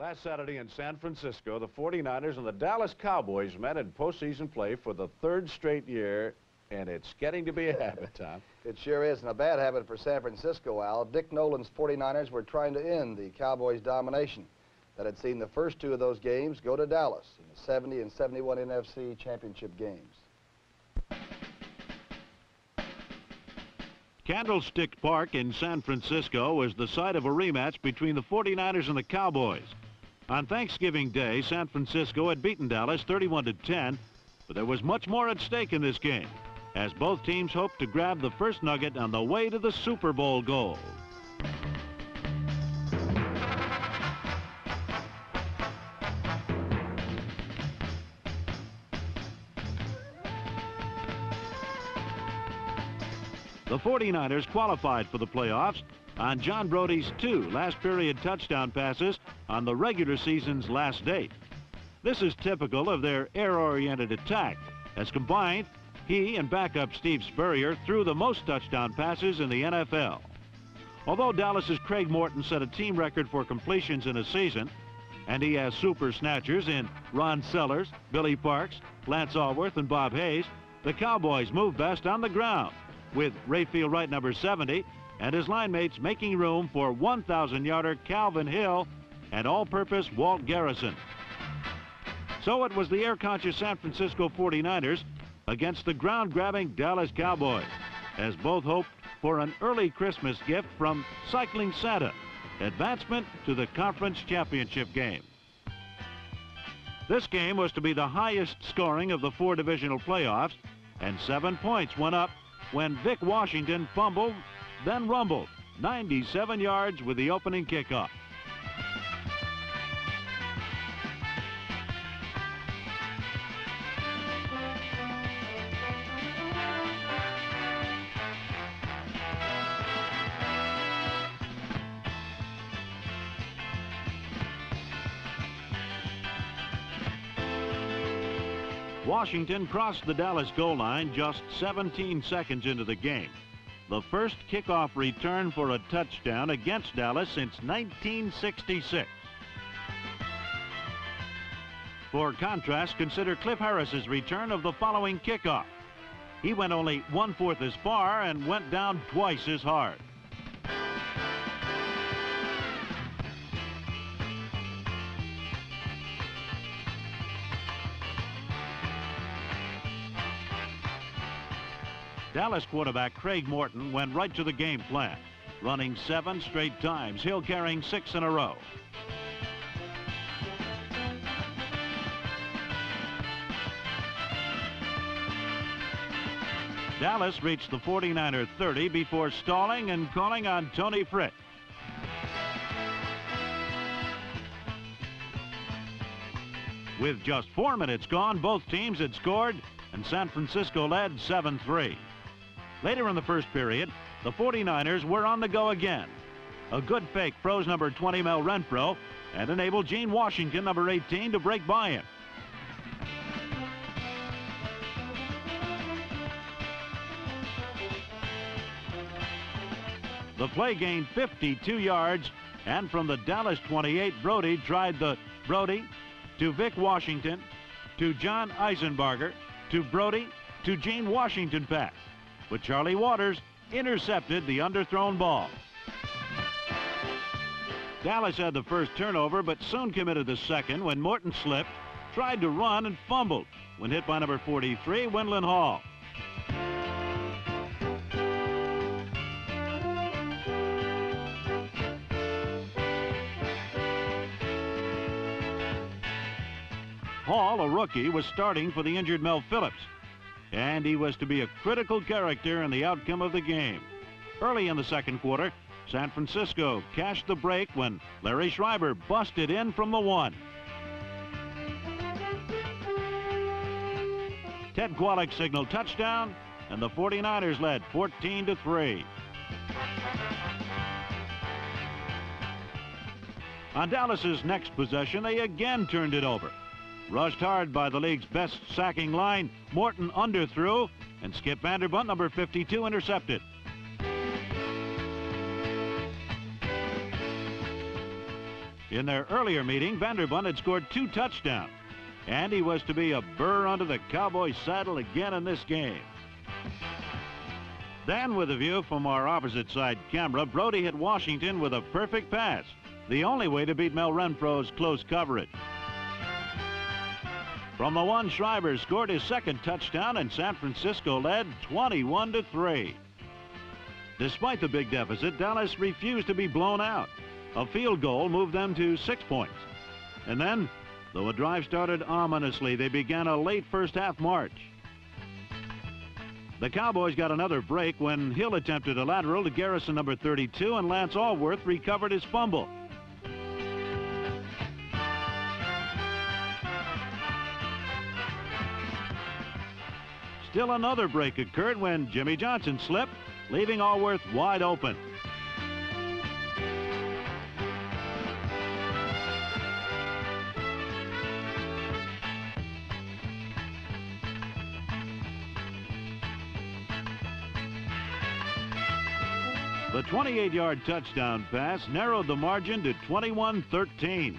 Last Saturday in San Francisco, the 49ers and the Dallas Cowboys met in postseason play for the third straight year, and it's getting to be a habit, Tom. It sure is, and a bad habit for San Francisco, Al. Dick Nolan's 49ers were trying to end the Cowboys' domination that had seen the first two of those games go to Dallas in the 70 and 71 NFC Championship games. Candlestick Park in San Francisco was the site of a rematch between the 49ers and the Cowboys. On Thanksgiving Day, San Francisco had beaten Dallas 31-10, but there was much more at stake in this game, as both teams hoped to grab the first nugget on the way to the Super Bowl goal. The 49ers qualified for the playoffs on John Brody's 2 last-period touchdown passes on the regular season's last date. This is typical of their air-oriented attack, as combined, he and backup Steve Spurrier threw the most touchdown passes in the NFL. Although Dallas's Craig Morton set a team record for completions in a season, and he has super snatchers in Ron Sellers, Billy Parks, Lance Alworth, and Bob Hayes, the Cowboys move best on the ground, with Rayfield Wright number 70 and his line mates making room for 1,000-yarder Calvin Hill and all-purpose Walt Garrison. So it was the air-conscious San Francisco 49ers against the ground-grabbing Dallas Cowboys, as both hoped for an early Christmas gift from Cycling Santa, advancement to the conference championship game. This game was to be the highest scoring of the 4 divisional playoffs, and 7 points went up when Vic Washington fumbled, then rumbled 97 yards with the opening kickoff. Washington crossed the Dallas goal line just 17 seconds into the game. The first kickoff return for a touchdown against Dallas since 1966. For contrast, consider Cliff Harris's return of the following kickoff. He went only 1/4 as far and went down twice as hard. Dallas quarterback Craig Morton went right to the game plan, running 7 straight times, Hill carrying 6 in a row. Dallas reached the 49er 30 before stalling and calling on Tony Fritz. With just 4 minutes gone, both teams had scored, and San Francisco led 7-3. Later in the first period, the 49ers were on the go again. A good fake froze number 20 Mel Renfro and enabled Gene Washington, number 18, to break by him. The play gained 52 yards, and from the Dallas 28, Brody tried the Brody to Vic Washington to John Eisenbarger to Brody to Gene Washington pass, but Charlie Waters intercepted the underthrown ball. Dallas had the first turnover, but soon committed the second when Morton slipped, tried to run, and fumbled when hit by number 43, Wendland Hall. Hall, a rookie, was starting for the injured Mel Phillips, and he was to be a critical character in the outcome of the game. Early in the second quarter, San Francisco cashed the break when Larry Schreiber busted in from the 1. Ted Kwolek signaled touchdown, and the 49ers led 14-3. On Dallas's next possession, they again turned it over. Rushed hard by the league's best sacking line, Morton underthrew, and Skip Vanderbunt, number 52, intercepted. In their earlier meeting, Vanderbunt had scored 2 touchdowns, and he was to be a burr under the Cowboys' saddle again in this game. Then, with a view from our opposite side camera, Brody hit Washington with a perfect pass, the only way to beat Mel Renfro's close coverage. From the 1, Schreiber scored his 2nd touchdown, and San Francisco led 21-3. Despite the big deficit, Dallas refused to be blown out. A field goal moved them to 6 points. And then, though a drive started ominously, they began a late first-half march. The Cowboys got another break when Hill attempted a lateral to Garrison number 32, and Lance Allworth recovered his fumble. Still another break occurred when Jimmy Johnson slipped, leaving Allworth wide open. The 28-yard touchdown pass narrowed the margin to 21-13.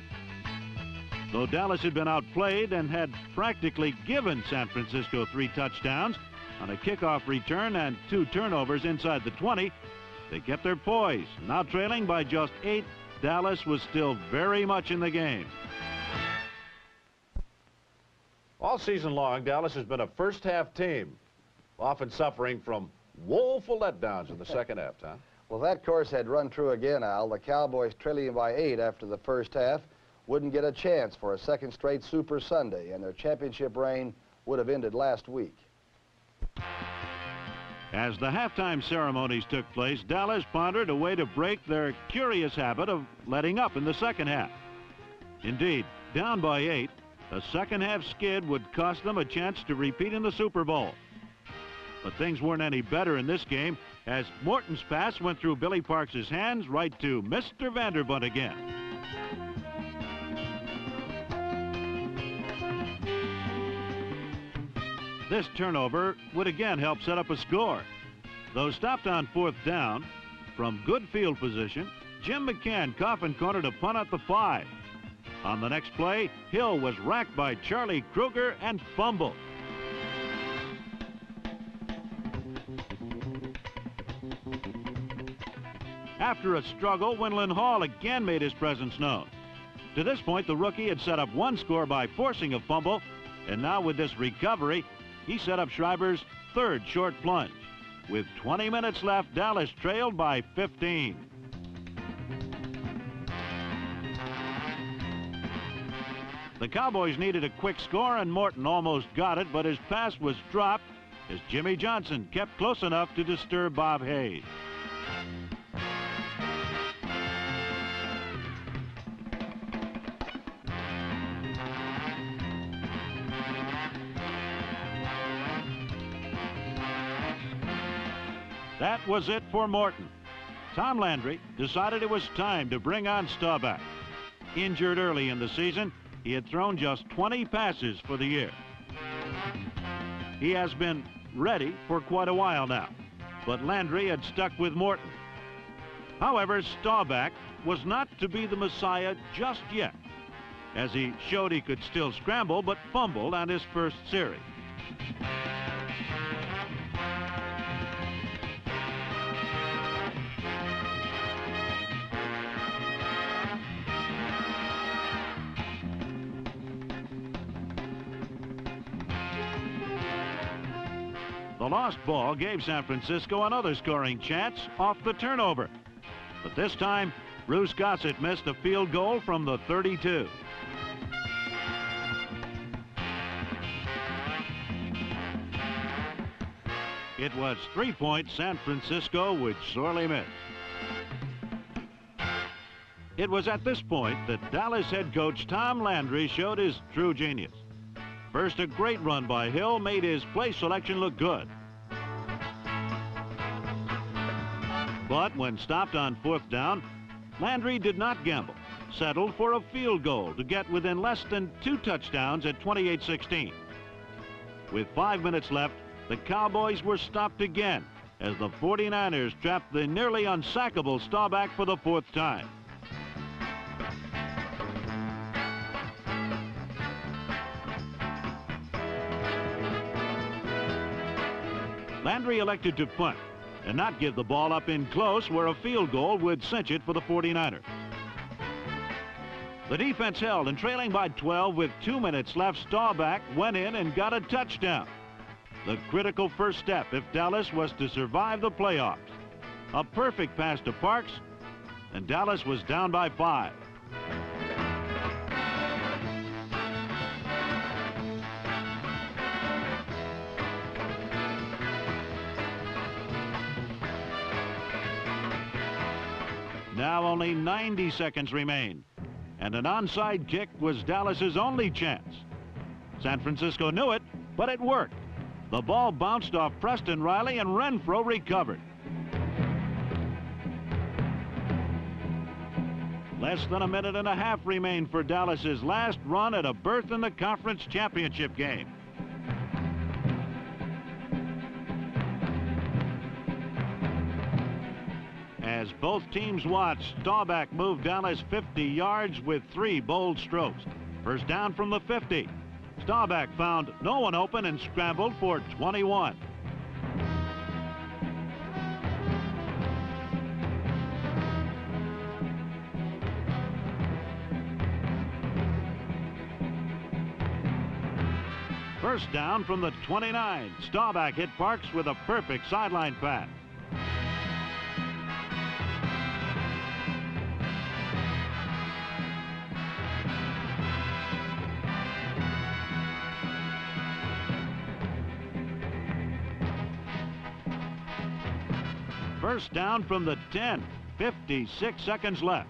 Though Dallas had been outplayed and had practically given San Francisco 3 touchdowns on a kickoff return and 2 turnovers inside the 20, they kept their poise. Now trailing by just 8, Dallas was still very much in the game. All season long, Dallas has been a first-half team, often suffering from woeful letdowns in the second half, Tom. Well, that course had run true again, Al. The Cowboys, trailing by 8 after the first half, wouldn't get a chance for a second straight Super Sunday, and their championship reign would have ended last week. As the halftime ceremonies took place, Dallas pondered a way to break their curious habit of letting up in the second half. Indeed, down by 8, a second-half skid would cost them a chance to repeat in the Super Bowl. But things weren't any better in this game, as Morton's pass went through Billy Parks' hands right to Mr. Vanderbunt again. This turnover would again help set up a score. Though stopped on 4th down, from good field position, Jim McCann coffin cornered a punt at the 5. On the next play, Hill was racked by Charlie Kruger and fumbled. After a struggle, Wendland Hall again made his presence known. To this point, the rookie had set up 1 score by forcing a fumble, and now with this recovery, he set up Schreiber's 3rd short plunge. With 20 minutes left, Dallas trailed by 15. The Cowboys needed a quick score, and Morton almost got it, but his pass was dropped as Jimmy Johnson kept close enough to disturb Bob Hayes. That was it for Morton. Tom Landry decided it was time to bring on Staubach. Injured early in the season, he had thrown just 20 passes for the year. He has been ready for quite a while now, but Landry had stuck with Morton. However, Staubach was not to be the Messiah just yet, as he showed he could still scramble but fumbled on his first series. The lost ball gave San Francisco another scoring chance off the turnover. But this time, Bruce Gossett missed a field goal from the 32. It was 3 points San Francisco would sorely miss. It was at this point that Dallas head coach Tom Landry showed his true genius. First, a great run by Hill made his play selection look good. But when stopped on 4th down, Landry did not gamble, settled for a field goal to get within less than 2 touchdowns at 28-16. With 5 minutes left, the Cowboys were stopped again as the 49ers trapped the nearly unsackable Staubach for the 4th time. Landry elected to punt and not give the ball up in close where a field goal would cinch it for the 49ers. The defense held, and trailing by 12 with 2 minutes left, Staubach went in and got a touchdown. The critical first step if Dallas was to survive the playoffs. A perfect pass to Parks, and Dallas was down by 5. Now only 90 seconds remain, and an onside kick was Dallas's only chance. San Francisco knew it, but it worked. The ball bounced off Preston Riley, and Renfro recovered. Less than a minute and a half remained for Dallas's last run at a berth in the conference championship game. As both teams watched, Staubach moved Dallas 50 yards with 3 bold strokes. First down from the 50. Staubach found no one open and scrambled for 21. First down from the 29. Staubach hit Parks with a perfect sideline pass. First down from the 10. 56 seconds left.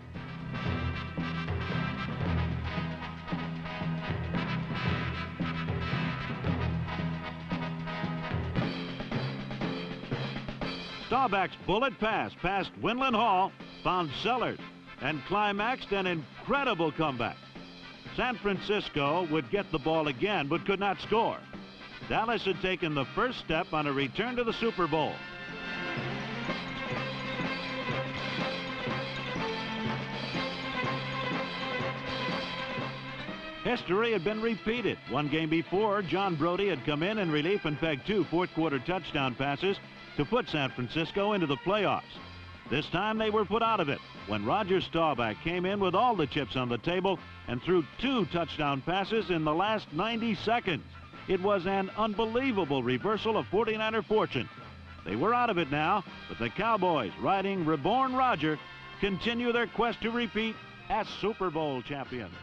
Staubach's bullet pass past Winland Hall found Sellers and climaxed an incredible comeback. San Francisco would get the ball again but could not score. Dallas had taken the first step on a return to the Super Bowl. History had been repeated. One game before, John Brody had come in relief and pegged 2 fourth-quarter touchdown passes to put San Francisco into the playoffs. This time they were put out of it when Roger Staubach came in with all the chips on the table and threw 2 touchdown passes in the last 90 seconds. It was an unbelievable reversal of 49er fortune. They were out of it now, but the Cowboys, riding Reborn Roger, continue their quest to repeat as Super Bowl champions.